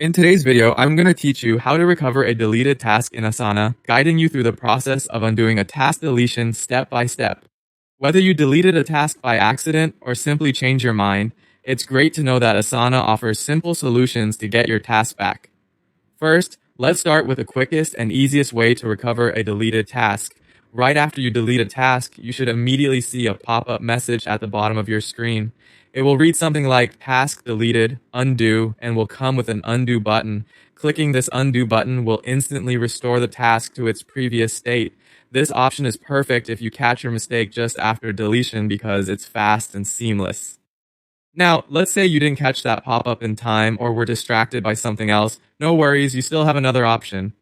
In today's video, I'm going to teach you how to recover a deleted task in Asana, guiding you through the process of undoing a task deletion step by step. Whether you deleted a task by accident or simply changed your mind, it's great to know that Asana offers simple solutions to get your task back. First, let's start with the quickest and easiest way to recover a deleted task. Right after you delete a task, you should immediately see a pop-up message at the bottom of your screen. It will read something like task deleted, undo, and will come with an undo button. Clicking this undo button will instantly restore the task to its previous state. This option is perfect if you catch your mistake just after deletion because it's fast and seamless. Now, let's say you didn't catch that pop-up in time or were distracted by something else. No worries, you still have another option.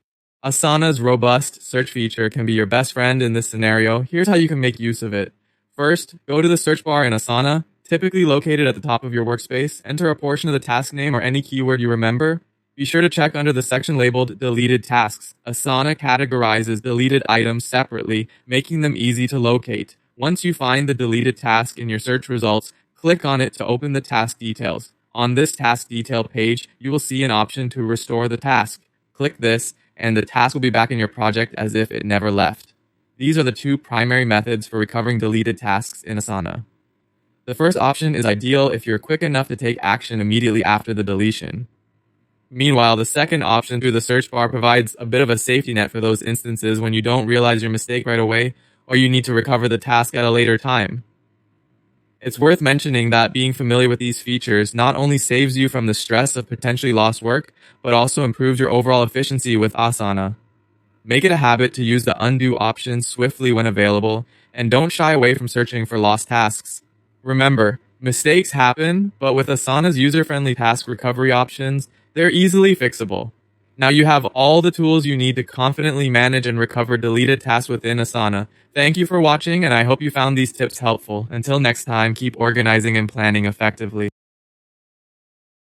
Asana's robust search feature can be your best friend in this scenario. Here's how you can make use of it. First, go to the search bar in Asana, typically located at the top of your workspace. Enter a portion of the task name or any keyword you remember. Be sure to check under the section labeled Deleted Tasks. Asana categorizes deleted items separately, making them easy to locate. Once you find the deleted task in your search results, click on it to open the task details. On this task detail page, you will see an option to restore the task. Click this, and the task will be back in your project as if it never left. These are the two primary methods for recovering deleted tasks in Asana. The first option is ideal if you're quick enough to take action immediately after the deletion. Meanwhile, the second option through the search bar provides a bit of a safety net for those instances when you don't realize your mistake right away or you need to recover the task at a later time. It's worth mentioning that being familiar with these features not only saves you from the stress of potentially lost work, but also improves your overall efficiency with Asana. Make it a habit to use the undo option swiftly when available, and don't shy away from searching for lost tasks. Remember, mistakes happen, but with Asana's user-friendly task recovery options, they're easily fixable. Now you have all the tools you need to confidently manage and recover deleted tasks within Asana. Thank you for watching, and I hope you found these tips helpful. Until next time, keep organizing and planning effectively.